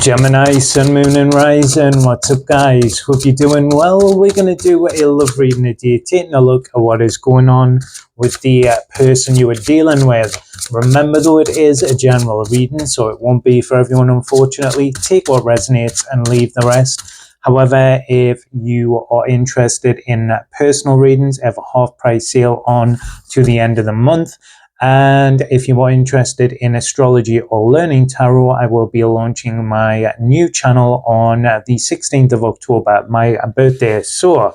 Gemini, Sun, Moon and Rising, what's up guys? Hope you're doing well. We're going to do a love reading today, taking a look at what is going on with the person you are dealing with. Remember though, it is a general reading, so it won't be for everyone unfortunately. Take what resonates and leave the rest. However, if you are interested in personal readings, I have a half price sale on to the end of the month. And if you are interested in astrology or learning tarot, I will be launching my new channel on the 16th of October, my birthday. So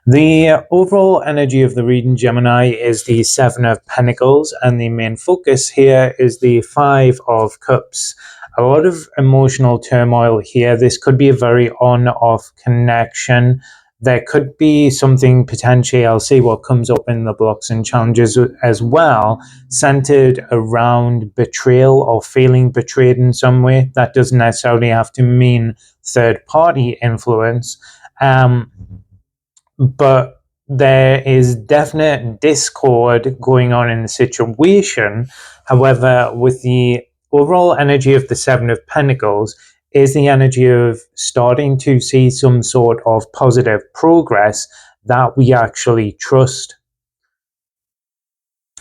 the overall energy of the reading, Gemini, is the Seven of Pentacles, and the main focus here is the Five of Cups. A lot of emotional turmoil here. This could be a very on-off connection. There could be something potentially, I'll see what comes up in the blocks and challenges as well, centered around betrayal or feeling betrayed in some way. That doesn't necessarily have to mean third-party influence. But there is definite discord going on in the situation. However, with the overall energy of the Seven of Pentacles is the energy of starting to see some sort of positive progress that we actually trust.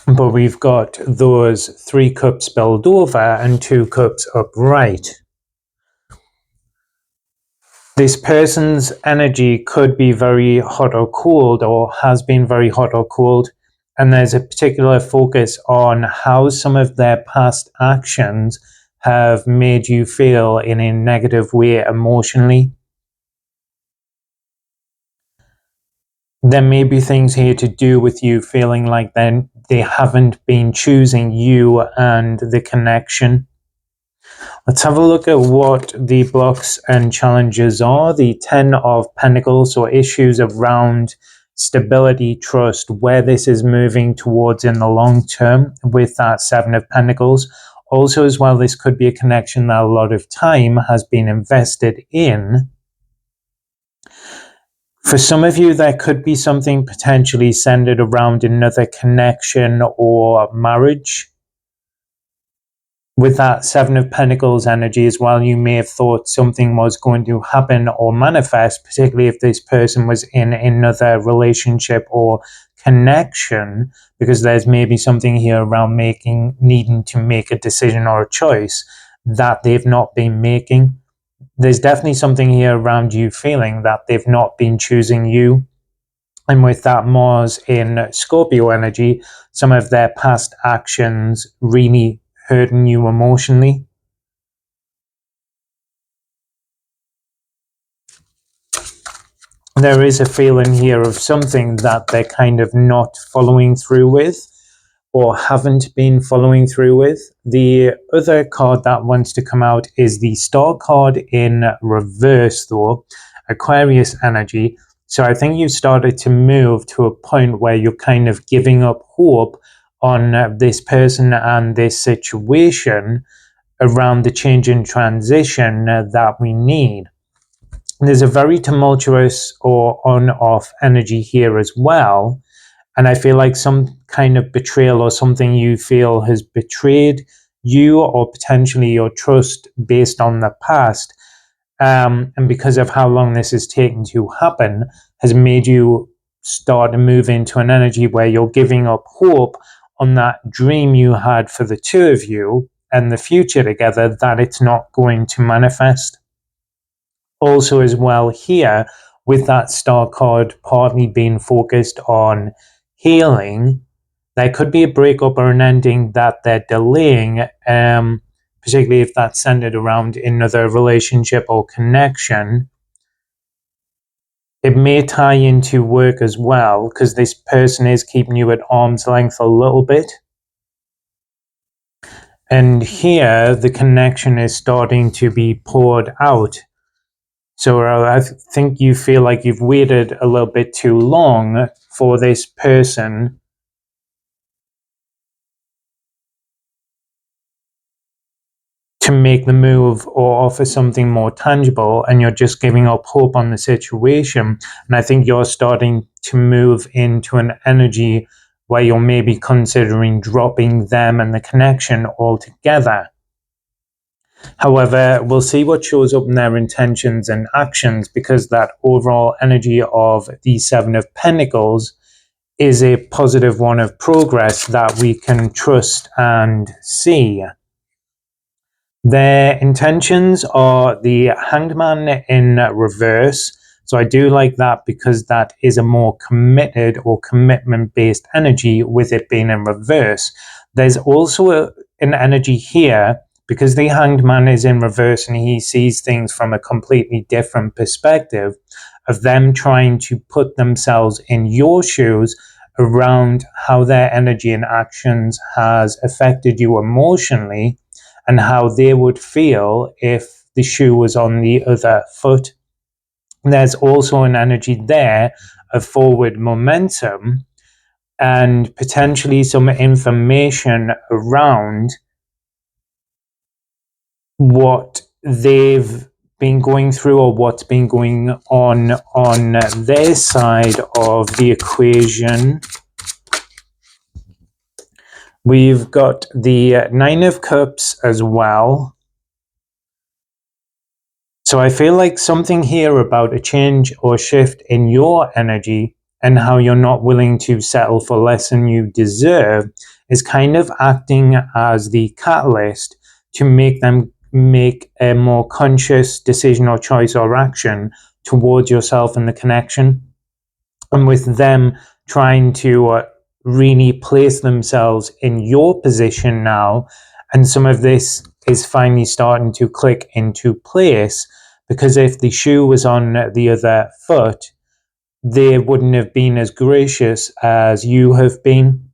But we've got those 3 cups spilled over and 2 cups upright. This person's energy could be very hot or cold, or has been very hot or cold, and there's a particular focus on how some of their past actions have made you feel in a negative way emotionally. There may be things here to do with you feeling like they haven't been choosing you and the connection. Let's have a look at what the blocks and challenges are. The 10 of Pentacles, or issues around stability, trust, where this is moving towards in the long term with that 7 of Pentacles. Also as well, this could be a connection that a lot of time has been invested in. For some of you, there could be something potentially centered around another connection or marriage. With that 7 of Pentacles energy as well, you may have thought something was going to happen or manifest, particularly if this person was in another relationship or connection, because there's maybe something here around needing to make a decision or a choice that they've not been making. There's definitely something here around you feeling that they've not been choosing you. And with that Mars in Scorpio energy, some of their past actions really hurting you emotionally. There is a feeling here of something that they're kind of not following through with, or haven't been following through with. The other card that wants to come out is the Star card in reverse though, Aquarius energy. So I think you've started to move to a point where you're kind of giving up hope on this person and this situation around the change and transition that we need. There's a very tumultuous or on-off energy here as well. And I feel like some kind of betrayal or something you feel has betrayed you, or potentially your trust based on the past. And because of how long this has taken to happen, has made you start to move into an energy where you're giving up hope on that dream you had for the two of you and the future together, that it's not going to manifest. Also as well here, with that Star card partly being focused on healing, there could be a breakup or an ending that they're delaying, particularly if that's centered around another relationship or connection. It may tie into work as well, because this person is keeping you at arm's length a little bit. And here, the connection is starting to be poured out. So I think you feel like you've waited a little bit too long for this person to make the move or offer something more tangible, and you're just giving up hope on the situation. And I think you're starting to move into an energy where you're maybe considering dropping them and the connection altogether. However, we'll see what shows up in their intentions and actions, because that overall energy of the Seven of Pentacles is a positive one of progress that we can trust and see. Their intentions are the Hanged Man in reverse. So I do like that, because that is a more committed or commitment based energy with it being in reverse. There's also an energy here, because the Hanged Man is in reverse and he sees things from a completely different perspective, of them trying to put themselves in your shoes around how their energy and actions has affected you emotionally, and how they would feel if the shoe was on the other foot. There's also an energy there of forward momentum, and potentially some information around what they've been going through, or what's been going on their side of the equation. We've got the Nine of Cups as well. So I feel like something here about a change or shift in your energy, and how you're not willing to settle for less than you deserve, is kind of acting as the catalyst to make them make a more conscious decision or choice or action towards yourself and the connection. And with them trying to really place themselves in your position now, and some of this is finally starting to click into place, because if the shoe was on the other foot, they wouldn't have been as gracious as you have been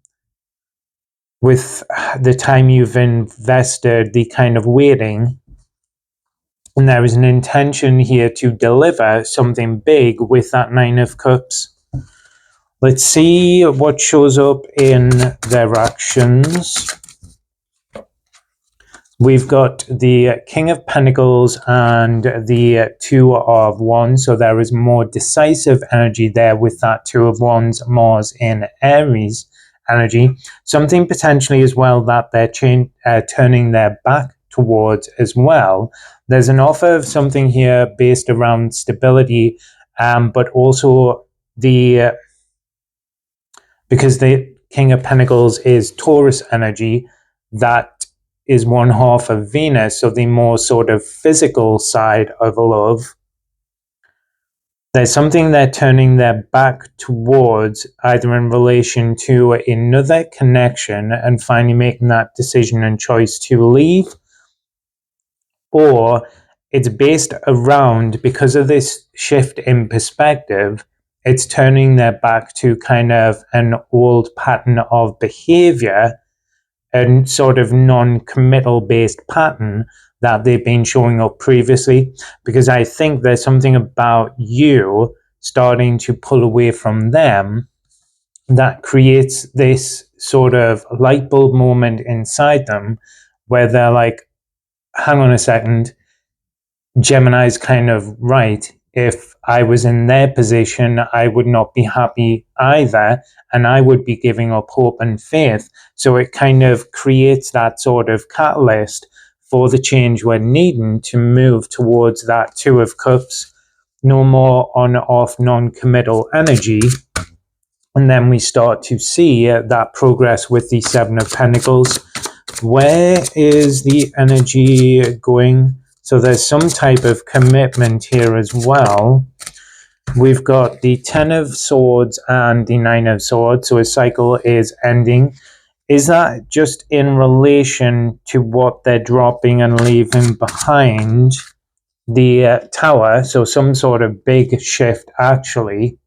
with the time you've invested, the kind of waiting. And there is an intention here to deliver something big with that Nine of Cups. Let's see what shows up in their actions. We've got the King of Pentacles and the Two of Wands. So there is more decisive energy there with that Two of Wands, Mars in Aries energy. Something potentially as well that they're turning their back towards as well. There's an offer of something here based around stability, but also because the King of Pentacles is Taurus energy, that is one half of Venus, so the more sort of physical side of love. There's something they're turning their back towards, either in relation to another connection and finally making that decision and choice to leave, or it's based around, because of this shift in perspective, it's turning their back to kind of an old pattern of behavior, and sort of non-committal based pattern that they've been showing up previously. Because I think there's something about you starting to pull away from them that creates this sort of light bulb moment inside them, where they're like, hang on a second, Gemini's kind of right. If I was in their position, I would not be happy either, and I would be giving up hope and faith. So it kind of creates that sort of catalyst for the change we're needing to move towards that Two of Cups, no more on-off non-committal energy. And then we start to see that progress with the Seven of Pentacles. Where is the energy going? So there's some type of commitment here as well. We've got the Ten of Swords and the Nine of Swords. So a cycle is ending. Is that just in relation to what they're dropping and leaving behind the Tower? So some sort of big shift, actually.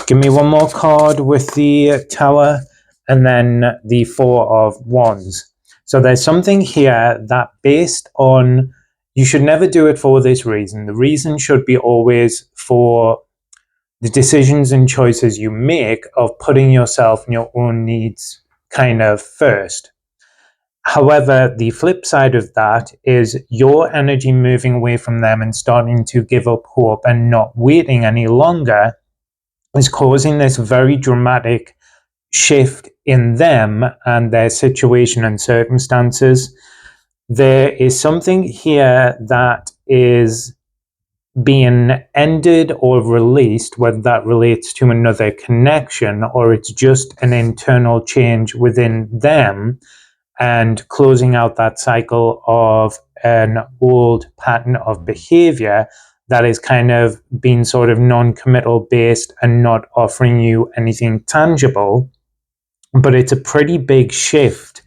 Give me one more card with the Tower, and then the Four of Wands. So there's something here that, based on, you should never do it for this reason. The reason should be always for the decisions and choices you make of putting yourself and your own needs kind of first. However, the flip side of that is your energy moving away from them and starting to give up hope and not waiting any longer is causing this very dramatic shift in them and their situation and circumstances. there is something here that is being ended or released, whether that relates to another connection or it's just an internal change within them, and closing out that cycle of an old pattern of behavior that is kind of being sort of non-committal based and not offering you anything tangible. But it's a pretty big shift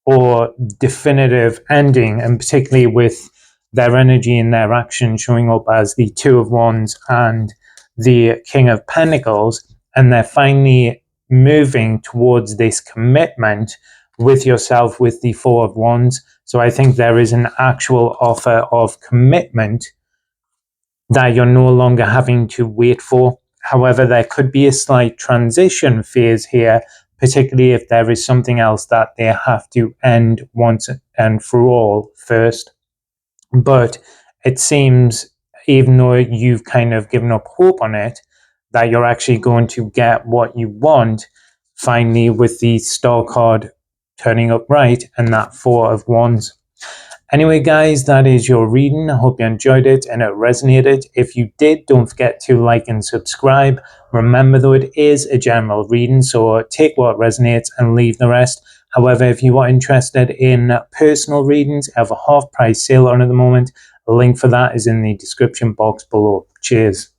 or definitive ending, and particularly with their energy and their action showing up as the Two of Wands and the King of Pentacles, and they're finally moving towards this commitment with yourself with the Four of Wands. So I think there is an actual offer of commitment that you're no longer having to wait for. However, there could be a slight transition phase here, particularly if there is something else that they have to end once and for all first. But it seems, even though you've kind of given up hope on it, that you're actually going to get what you want finally with the Star card turning up right and that Four of Wands. Anyway, guys, that is your reading. I hope you enjoyed it and it resonated. If you did, don't forget to like and subscribe. Remember, though, it is a general reading, so take what resonates and leave the rest. However, if you are interested in personal readings, I have a half-price sale on at the moment. A link for that is in the description box below. Cheers.